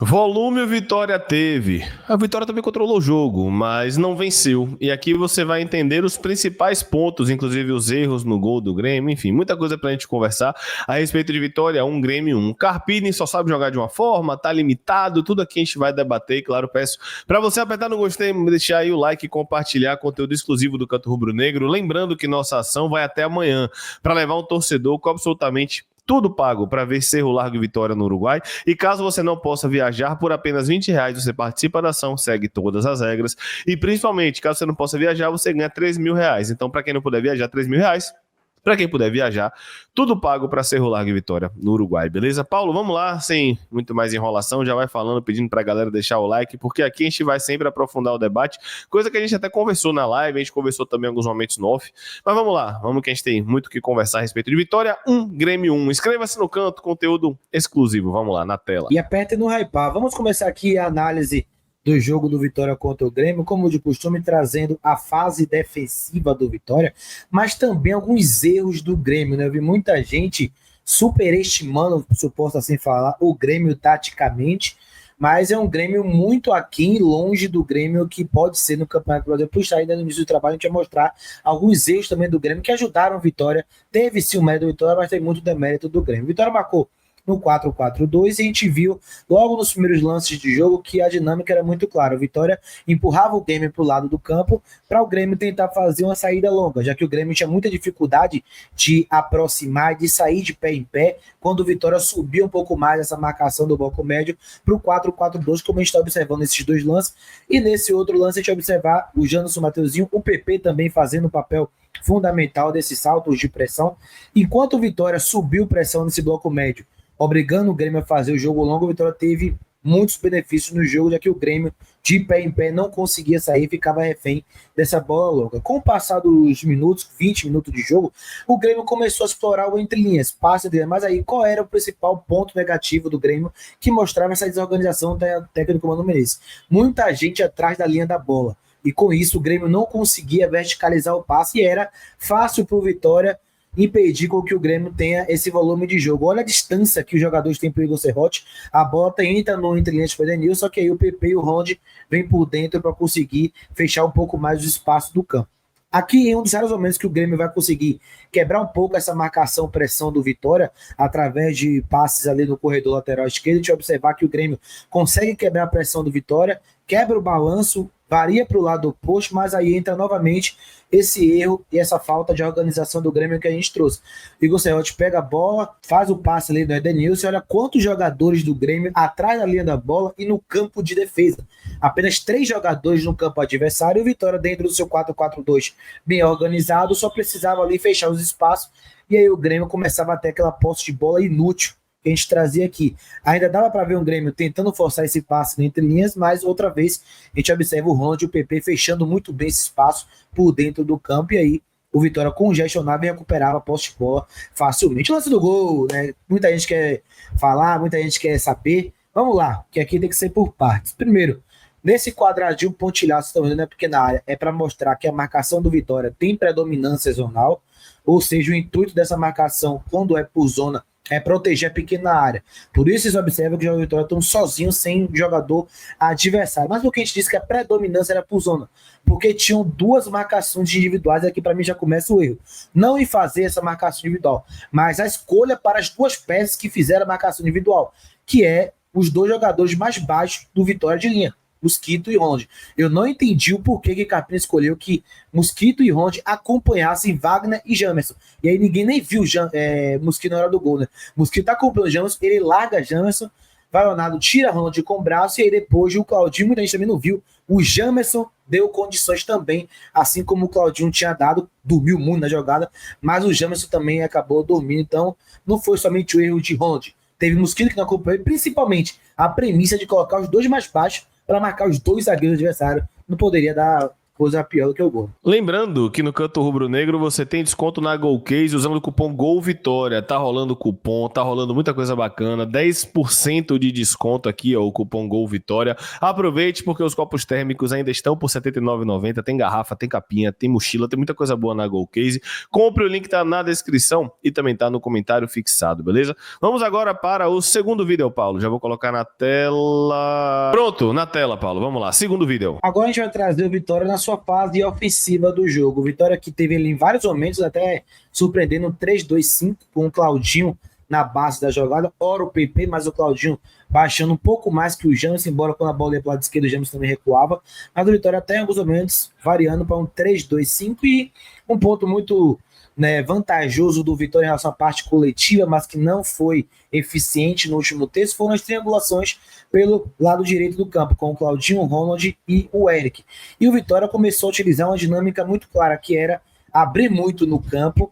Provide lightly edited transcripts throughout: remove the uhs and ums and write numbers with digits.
Volume o Vitória teve. A Vitória também controlou o jogo, mas não venceu. E aqui você vai entender os principais pontos, inclusive os erros no gol do Grêmio, enfim, muita coisa pra gente conversar a respeito de Vitória 1, Grêmio 1. Carpini só sabe jogar de uma forma, tá limitado, tudo aqui a gente vai debater. E claro, peço pra você apertar no gostei, deixar aí o like e compartilhar conteúdo exclusivo do Canto Rubro Negro. Lembrando que nossa ação vai até amanhã para levar um torcedor com absolutamente tudo pago para ver Cerro Largo e Vitória no Uruguai. E caso você não possa viajar, por apenas R$ 20 você participa da ação, segue todas as regras. E principalmente, caso você não possa viajar, você ganha R$ 3.000. Então, para quem não puder viajar, R$ 3.000. Para quem puder viajar, tudo pago para Cerro Largo e Vitória no Uruguai, beleza? Paulo, vamos lá, sem muito mais enrolação, já vai falando, pedindo para a galera deixar o like, porque aqui a gente vai sempre aprofundar o debate, coisa que a gente até conversou na live, a gente conversou também em alguns momentos no off, mas vamos lá, vamos que a gente tem muito o que conversar a respeito de Vitória 1, Grêmio 1. Inscreva-se no canto, conteúdo exclusivo, vamos lá, na tela. E aperte no hypar. Vamos começar aqui a análise do jogo do Vitória contra o Grêmio, como de costume, trazendo a fase defensiva do Vitória, mas também alguns erros do Grêmio, né? Eu vi muita gente superestimando, se posso assim falar, o Grêmio taticamente, mas é um Grêmio muito aquém, longe do Grêmio que pode ser no Campeonato Brasileiro. Puxa, ainda no início do trabalho a gente vai mostrar alguns erros também do Grêmio que ajudaram a Vitória. Teve sim o mérito do Vitória, mas tem muito demérito do Grêmio. Vitória marcou no 4-4-2 e a gente viu logo nos primeiros lances de jogo que a dinâmica era muito clara. O Vitória empurrava o Grêmio para o lado do campo para o Grêmio tentar fazer uma saída longa, já que o Grêmio tinha muita dificuldade de aproximar, de sair de pé em pé, quando o Vitória subia um pouco mais essa marcação do bloco médio para o 4-4-2, como a gente está observando nesses dois lances. E nesse outro lance a gente observar o Janderson Mateuzinho, o PP também fazendo o papel fundamental desses saltos de pressão. Enquanto o Vitória subiu pressão nesse bloco médio, obrigando o Grêmio a fazer o jogo longo, o Vitória teve muitos benefícios no jogo, já que o Grêmio, de pé em pé, não conseguia sair, ficava refém dessa bola longa. Com o passar dos minutos, 20 minutos de jogo, o Grêmio começou a explorar o entre linhas, passe dele. Mas aí, qual era o principal ponto negativo do Grêmio que mostrava essa desorganização da técnica do Mano Menezes? Muita gente atrás da linha da bola. E com isso, o Grêmio não conseguia verticalizar o passe e era fácil para o Vitória impedir com que o Grêmio tenha esse volume de jogo. Olha a distância que os jogadores têm para o Igor Serrote. A bola entra no interlinhas para o Edenil, só que aí o PP e o Ronde vêm por dentro para conseguir fechar um pouco mais o espaço do campo. Aqui, em um dos raros momentos que o Grêmio vai conseguir quebrar um pouco essa marcação-pressão do Vitória, através de passes ali no corredor lateral esquerdo, a gente vai observar que o Grêmio consegue quebrar a pressão do Vitória, quebra o balanço, varia para o lado oposto, mas aí entra novamente esse erro e essa falta de organização do Grêmio que a gente trouxe. O Igor Serrote pega a bola, faz o passe ali do Edenilson, olha quantos jogadores do Grêmio atrás da linha da bola e no campo de defesa. Apenas 3 jogadores no campo adversário e o Vitória dentro do seu 4-4-2 bem organizado, só precisava ali fechar os espaços e aí o Grêmio começava a ter aquela posse de bola inútil que a gente trazia aqui. Ainda dava para ver um Grêmio tentando forçar esse passe entre linhas, mas outra vez a gente observa o Ronald e o PP fechando muito bem esse espaço por dentro do campo, e aí o Vitória congestionava e recuperava a posse de bola facilmente. O lance do gol, né? Muita gente quer falar, muita gente quer saber. Vamos lá, que aqui tem que ser por partes. Primeiro, nesse quadradinho pontilhado, também não é pequena área, é para mostrar que a marcação do Vitória tem predominância zonal, ou seja, o intuito dessa marcação, quando é por zona, é proteger a pequena área. Por isso vocês observam que o Vitória estão sozinhos, sem jogador adversário. Mas por que a gente disse que a predominância era por zona? Porque tinham 2 marcações individuais, aqui para mim já começa o erro. Não em fazer essa marcação individual, mas a escolha para as 2 peças que fizeram a marcação individual, que é os 2 jogadores mais baixos do Vitória de linha, Mosquito e Ronde. Eu não entendi o porquê que Carpini escolheu que Mosquito e Ronde acompanhassem Wagner e Jamerson. E aí ninguém nem viu Mosquito na hora do gol, né? Mosquito tá acompanhando o Jamerson, ele larga Jamerson, vai Leonardo, tira Ronde com o braço, e aí depois o Claudinho, muita gente também não viu, o Jamerson deu condições também, assim como o Claudinho tinha dado, dormiu muito na jogada, mas o Jamerson também acabou dormindo, então não foi somente o erro de Ronde. Teve Mosquito que não acompanhou, principalmente a premissa de colocar os 2 mais baixos para marcar os 2 zagueiros adversários, não poderia dar coisa pior do que o gol. Lembrando que no canto rubro-negro você tem desconto na Golcase usando o cupom GOLVITORIA. Tá rolando cupom, tá rolando muita coisa bacana. 10% de desconto aqui, ó, o cupom GOLVITORIA. Aproveite porque os copos térmicos ainda estão por R$ 79,90. Tem garrafa, tem capinha, tem mochila, tem muita coisa boa na Golcase. Compre, o link tá na descrição e também tá no comentário fixado, beleza? Vamos agora para o segundo vídeo, Paulo. Já vou colocar na tela. Pronto, na tela, Paulo. Vamos lá, segundo vídeo. Agora a gente vai trazer o Vitória na sua fase ofensiva do jogo. O Vitória que teve ali em vários momentos, até surpreendendo um 3-2-5 com o Claudinho na base da jogada. Ora o PP, mas o Claudinho baixando um pouco mais que o James, embora quando a bola ia para o lado esquerdo o James também recuava. Mas o Vitória até em alguns momentos variando para um 3-2-5 e um ponto muito vantajoso do Vitória em relação à parte coletiva, mas que não foi eficiente no último terço, foram as triangulações pelo lado direito do campo, com o Claudinho, o Ronald e o Eric. E o Vitória começou a utilizar uma dinâmica muito clara, que era abrir muito no campo,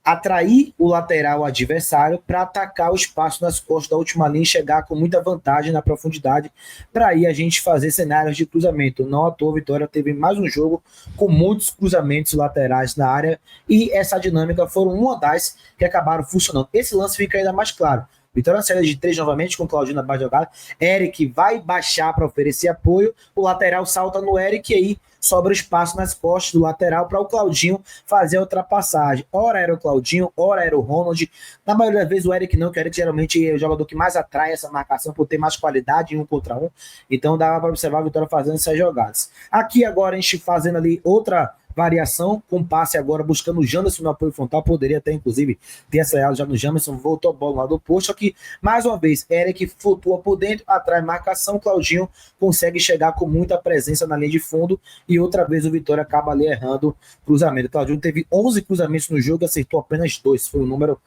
atrair o lateral adversário para atacar o espaço nas costas da última linha e chegar com muita vantagem na profundidade, para aí a gente fazer cenários de cruzamento. Não à toa, a Vitória teve mais um jogo com muitos cruzamentos laterais na área e essa dinâmica foram uma das que acabaram funcionando. Esse lance fica ainda mais claro. Vitória na saída de 3 novamente com o Claudinho na base de jogada. Eric vai baixar para oferecer apoio. O lateral salta no Eric e aí sobra espaço nas costas do lateral para o Claudinho fazer a ultrapassagem. Ora era o Claudinho, ora era o Ronald. Na maioria das vezes o Eric não, que o Eric geralmente é o jogador que mais atrai essa marcação por ter mais qualidade em 1 contra 1. Então dava para observar a Vitória fazendo essas jogadas. Aqui agora a gente fazendo ali outra variação, com passe agora buscando o Janderson no apoio frontal, poderia até inclusive ter acertado já no Janderson, voltou a bola lá do posto, só que mais uma vez, Eric flutua por dentro, atrai marcação, Claudinho consegue chegar com muita presença na linha de fundo e outra vez o Vitória acaba ali errando cruzamento. Claudinho teve 11 cruzamentos no jogo e acertou apenas 2, foi um número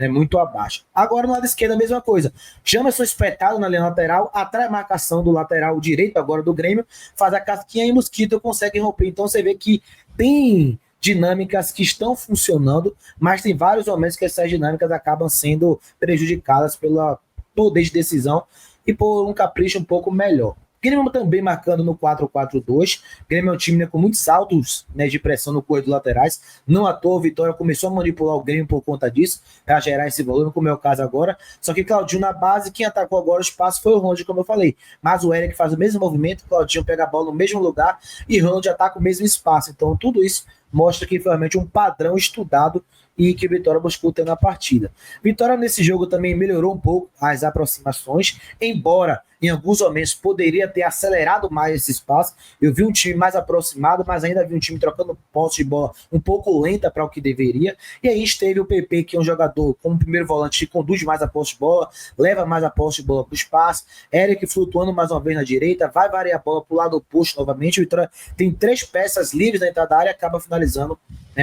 muito abaixo. Agora no lado esquerdo a mesma coisa. Jamerson espetado na linha lateral, atrai a marcação do lateral direito agora do Grêmio, faz a casquinha e Mosquito consegue romper. Então você vê que tem dinâmicas que estão funcionando, mas tem vários momentos que essas dinâmicas acabam sendo prejudicadas pelo poder de decisão e por um capricho um pouco melhor. Grêmio também marcando no 4-4-2. Grêmio é um time com muitos saltos de pressão no corredor laterais. Não à toa, o Vitória começou a manipular o Grêmio por conta disso, para gerar esse volume, como é o caso agora. Só que Claudinho na base, quem atacou agora o espaço foi o Ronald, como eu falei. Mas o Eric faz o mesmo movimento, Claudinho pega a bola no mesmo lugar e Ronald ataca o mesmo espaço. Então tudo isso mostra que foi realmente um padrão estudado e que o Vitória buscou ter na partida. Vitória nesse jogo também melhorou um pouco as aproximações, embora em alguns momentos poderia ter acelerado mais esse espaço. Eu vi um time mais aproximado, mas ainda vi um time trocando posse de bola um pouco lenta para o que deveria. E aí a gente teve o PP, que é um jogador como primeiro volante que conduz mais a posse de bola, leva mais a posse de bola para o espaço. Eric flutuando mais uma vez na direita, vai variar a bola para o lado oposto novamente. O Vitória tem 3 peças livres na entrada da área e acaba finalizando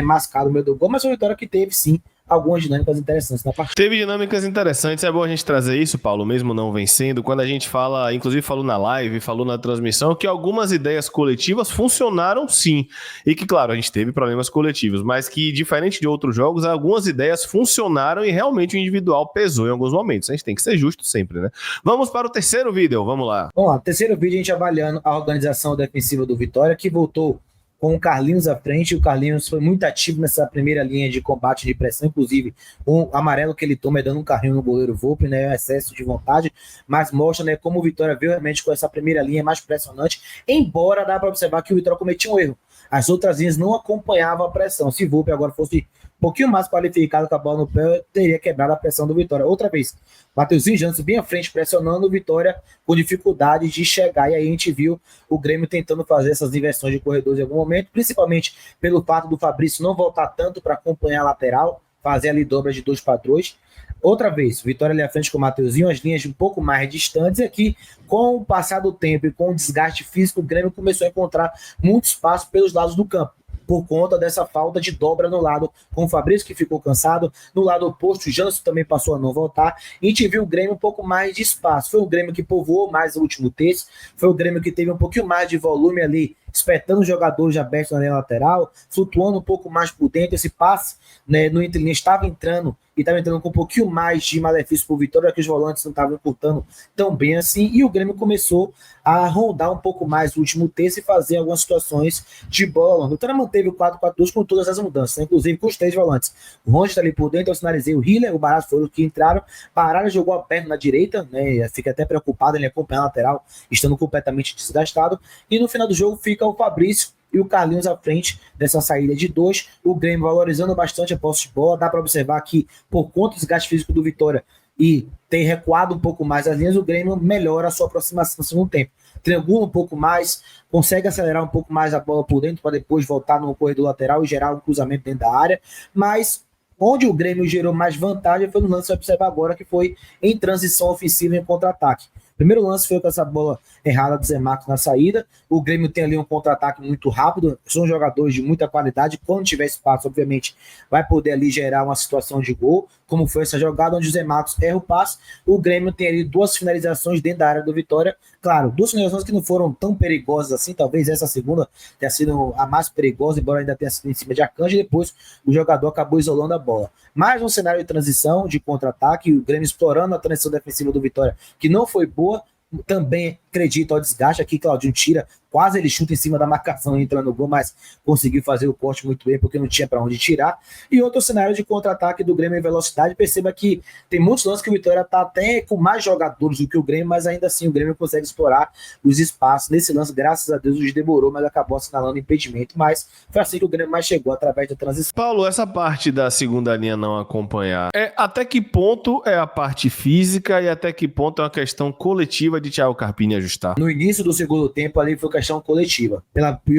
mascado no meio do gol, mas foi uma Vitória que teve sim algumas dinâmicas interessantes na partida. Teve dinâmicas interessantes, é bom a gente trazer isso, Paulo, mesmo não vencendo, quando a gente fala, inclusive falou na live, falou na transmissão, que algumas ideias coletivas funcionaram sim, e que claro, a gente teve problemas coletivos, mas que diferente de outros jogos, algumas ideias funcionaram e realmente o individual pesou em alguns momentos, a gente tem que ser justo sempre, né? Vamos para o terceiro vídeo, vamos lá. Vamos lá, terceiro vídeo a gente avaliando a organização defensiva do Vitória, que voltou com o Carlinhos à frente. O Carlinhos foi muito ativo nessa primeira linha de combate de pressão, inclusive o amarelo que ele toma é dando um carrinho no goleiro Volpe, um excesso de vontade, mas mostra como o Vitória veio realmente com essa primeira linha mais pressionante, embora dá para observar que o Vitória cometia um erro. As outras linhas não acompanhavam a pressão. Se Volpe agora fosse um pouquinho mais qualificado com a bola no pé, teria quebrado a pressão do Vitória. Outra vez, Mateuzinho Jansen bem à frente, pressionando o Vitória com dificuldade de chegar. E aí a gente viu o Grêmio tentando fazer essas inversões de corredores em algum momento, principalmente pelo fato do Fabrício não voltar tanto para acompanhar a lateral, fazer ali dobra de 2 padrões. Outra vez, Vitória ali à frente com o Mateuzinho, as linhas um pouco mais distantes. E aqui, com o passar do tempo e com o desgaste físico, o Grêmio começou a encontrar muito espaço pelos lados do campo, por conta dessa falta de dobra no lado, com o Fabrício que ficou cansado, no lado oposto o Janderson também passou a não voltar, e a gente viu o Grêmio um pouco mais de espaço. Foi o Grêmio que povoou mais o último terço, foi o Grêmio que teve um pouquinho mais de volume ali, espetando os jogadores abertos na linha lateral, flutuando um pouco mais por dentro. Esse passe no interlinha estava entrando e estava entrando com um pouquinho mais de malefício por Vitória, que os volantes não estavam encurtando tão bem assim, e o Grêmio começou a rondar um pouco mais o último terço e fazer algumas situações de bola. O Vitória manteve o 4-4-2 com todas as mudanças, né? Inclusive com os 3 volantes. O Ronald está ali por dentro, eu sinalizei o Hiller, o Barato foram os que entraram. Baralho jogou a perna na direita, né? Fica até preocupado, ele acompanha a lateral, estando completamente desgastado. E no final do jogo fica o Fabrício e o Carlinhos à frente dessa saída de 2. O Grêmio valorizando bastante a posse de bola. Dá para observar que, por conta do desgaste físico do Vitória e ter recuado um pouco mais as linhas, o Grêmio melhora a sua aproximação no segundo tempo. Triangula um pouco mais, consegue acelerar um pouco mais a bola por dentro para depois voltar no corredor lateral e gerar um cruzamento dentro da área. Mas onde o Grêmio gerou mais vantagem foi no lance que você vai observar agora, que foi em transição ofensiva em contra-ataque. O primeiro lance foi com essa bola errada do Zé Marcos na saída. O Grêmio tem ali um contra-ataque muito rápido. São jogadores de muita qualidade. Quando tiver espaço, obviamente, vai poder ali gerar uma situação de gol, como foi essa jogada onde o Zé Marcos erra o passe. O Grêmio tem ali 2 finalizações dentro da área do Vitória. Claro, 2 finalizações que não foram tão perigosas assim. Talvez essa segunda tenha sido a mais perigosa, embora ainda tenha sido em cima de Akanji. E depois o jogador acabou isolando a bola. Mais um cenário de transição, de contra-ataque. O Grêmio explorando a transição defensiva do Vitória, que não foi boa. Também acredito ao desgaste aqui, Claudinho tira, quase ele chuta em cima da marcação e entra no gol, mas conseguiu fazer o corte muito bem porque não tinha para onde tirar. E outro cenário de contra-ataque do Grêmio em velocidade, perceba que tem muitos lances que o Vitória está até com mais jogadores do que o Grêmio, mas ainda assim o Grêmio consegue explorar os espaços. Nesse lance, graças a Deus, o demorou, mas acabou assinalando impedimento, mas foi assim que o Grêmio mais chegou, através da transição. Paulo, essa parte da segunda linha não acompanhar, até que ponto é a parte física e até que ponto é uma questão coletiva de Thiago Carpini ajustar? No início do segundo tempo ali foi questão coletiva.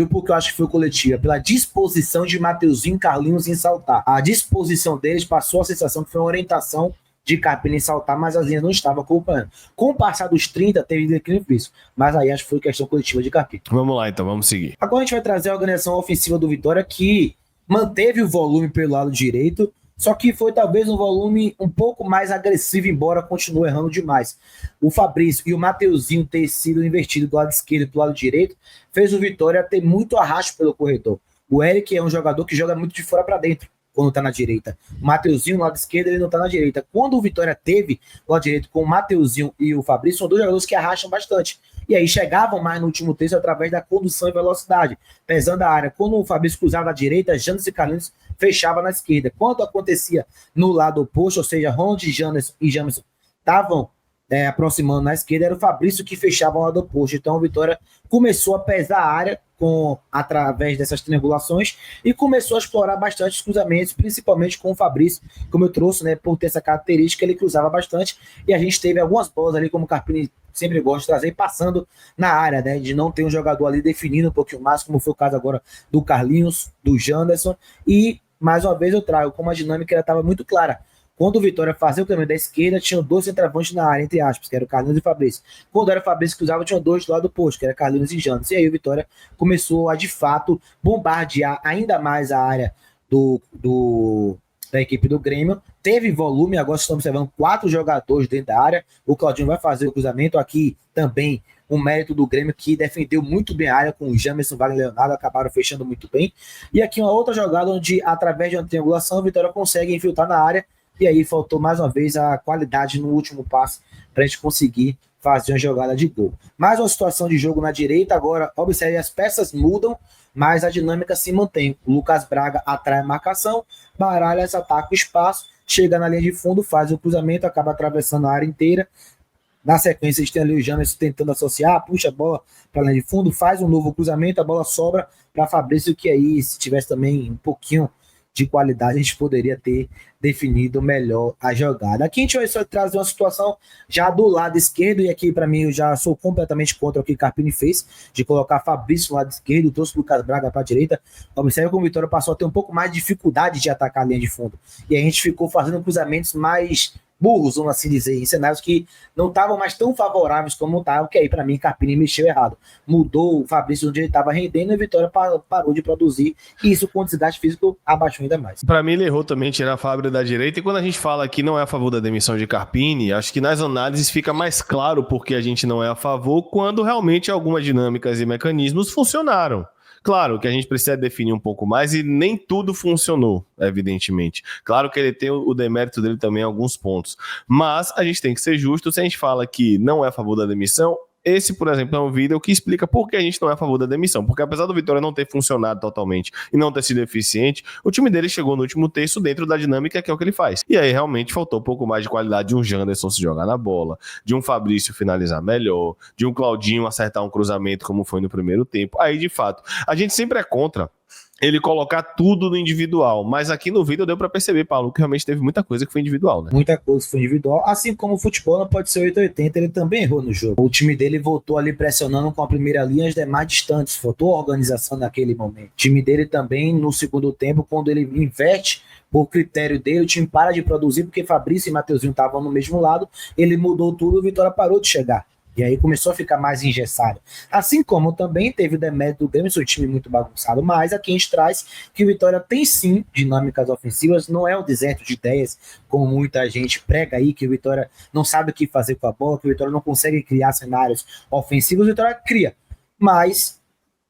Porque eu acho que foi coletiva, pela disposição de Mateuzinho e Carlinhos em saltar. A disposição deles passou a sensação que foi uma orientação de Carpini em saltar, mas as linhas não estavam acompanhando. Com o passar dos 30, teve declínio físico. Mas aí acho que foi questão coletiva de Carpini. Vamos lá então, vamos seguir. Agora a gente vai trazer a organização ofensiva do Vitória, que manteve o volume pelo lado direito, só que foi talvez um volume um pouco mais agressivo, embora continue errando demais. O Fabrício e o Mateuzinho ter sido invertido do lado esquerdo para o lado direito fez o Vitória ter muito arrasto pelo corredor. O Eric é um jogador que joga muito de fora para dentro quando está na direita. O Mateuzinho, no lado esquerdo, ele não está na direita. Quando o Vitória teve o lado direito com o Mateuzinho e o Fabrício, são 2 jogadores que arrastam bastante. E aí chegavam mais no último terço através da condução e velocidade, pesando a área. Quando o Fabrício cruzava na direita, Janderson e Carlinhos fechava na esquerda. Quando acontecia no lado oposto, ou seja, Ronald e Jamerson estavam aproximando na esquerda, era o Fabrício que fechava o lado oposto. Então o Vitória começou a pesar a área através dessas triangulações e começou a explorar bastante os cruzamentos, principalmente com o Fabrício, como eu trouxe, né, por ter essa característica, ele cruzava bastante e a gente teve algumas bolas ali, como o Carpini sempre gosta de trazer, passando na área, né, de não ter um jogador ali definindo um pouquinho mais, como foi o caso agora do Carlinhos, do Janderson, e mais uma vez eu trago como a dinâmica estava muito clara. Quando o Vitória fazia o caminho da esquerda, tinham 2 centroavantes na área, entre aspas, que era o Carlinhos e o Fabrício. Quando era o Fabrício que usava, tinham 2 do lado oposto, que era Carlinhos e Janderson. E aí o Vitória começou a, de fato, bombardear ainda mais a área da equipe do Grêmio. Teve volume, agora estamos observando 4 jogadores dentro da área. O Claudinho vai fazer o cruzamento aqui também. Um mérito do Grêmio que defendeu muito bem a área com o Jamerson, Wagner Leonardo, acabaram fechando muito bem. E aqui uma outra jogada onde, através de uma triangulação, o Vitória consegue infiltrar na área. E aí faltou mais uma vez a qualidade no último passe para a gente conseguir fazer uma jogada de gol. Mais uma situação de jogo na direita. Agora, observe, as peças mudam, mas a dinâmica se mantém. O Lucas Braga atrai a marcação, Baralhas ataca o espaço, chega na linha de fundo, faz o cruzamento, acaba atravessando a área inteira. Na sequência, a gente tem ali o Jamerson tentando associar, puxa a bola para a linha de fundo, faz um novo cruzamento, a bola sobra para Fabrício, que aí, se tivesse também um pouquinho de qualidade, a gente poderia ter definido melhor a jogada. Aqui a gente vai só trazer uma situação já do lado esquerdo, e aqui para mim eu já sou completamente contra o que Carpini fez, de colocar Fabrício no lado esquerdo, trouxe o Lucas Braga para a direita. Observe como o Vitória passou a ter um pouco mais de dificuldade de atacar a linha de fundo, e a gente ficou fazendo cruzamentos mais burros, vamos assim dizer, em cenários que não estavam mais tão favoráveis como estavam, que aí para mim Carpini mexeu errado. Mudou o Fabrício onde ele estava rendendo e a Vitória parou de produzir, e isso com o desgaste físico abaixou ainda mais. Para mim ele errou também tirar a Fábio da direita, e quando a gente fala que não é a favor da demissão de Carpini, acho que nas análises fica mais claro porque a gente não é a favor quando realmente algumas dinâmicas e mecanismos funcionaram. Claro que a gente precisa definir um pouco mais e nem tudo funcionou, evidentemente. Claro que ele tem o demérito dele também em alguns pontos, mas a gente tem que ser justo. Se a gente fala que não é a favor da demissão, esse, por exemplo, é um vídeo que explica por que a gente não é a favor da demissão. Porque apesar do Vitória não ter funcionado totalmente e não ter sido eficiente, o time dele chegou no último terço dentro da dinâmica que é o que ele faz. E aí realmente faltou um pouco mais de qualidade de um Janderson se jogar na bola, de um Fabrício finalizar melhor, de um Claudinho acertar um cruzamento como foi no primeiro tempo. Aí, de fato, a gente sempre é contra ele colocar tudo no individual, mas aqui no vídeo deu pra perceber, Paulo, que realmente teve muita coisa que foi individual, né? Muita coisa foi individual, assim como o futebol não pode ser 880, ele também errou no jogo. O time dele voltou ali pressionando com a primeira linha, as demais distantes, faltou organização naquele momento. O time dele também, no segundo tempo, quando ele inverte por critério dele, o time para de produzir, porque Fabrício e Mateuzinho estavam no mesmo lado, ele mudou tudo, o Vitória parou de chegar. E aí começou a ficar mais engessado. Assim como também teve o demérito do Grêmio, seu time muito bagunçado, mas aqui a gente traz que o Vitória tem sim dinâmicas ofensivas, não é um deserto de ideias, como muita gente prega aí, que o Vitória não sabe o que fazer com a bola, que o Vitória não consegue criar cenários ofensivos, o Vitória cria, mas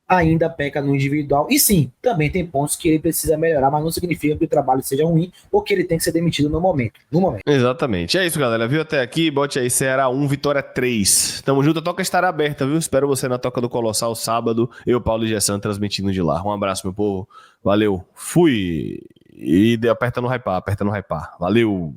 ainda peca no individual, e sim, também tem pontos que ele precisa melhorar, mas não significa que o trabalho seja ruim, ou que ele tem que ser demitido no momento. Exatamente, é isso, galera, viu até aqui, bote aí Ceará 1, Vitória 3, tamo junto, a toca estará aberta, viu, espero você na Toca do Colossal sábado, eu, Paulo e Gessan, transmitindo de lá. Um abraço, meu povo, valeu, fui, e aperta no hypar, valeu.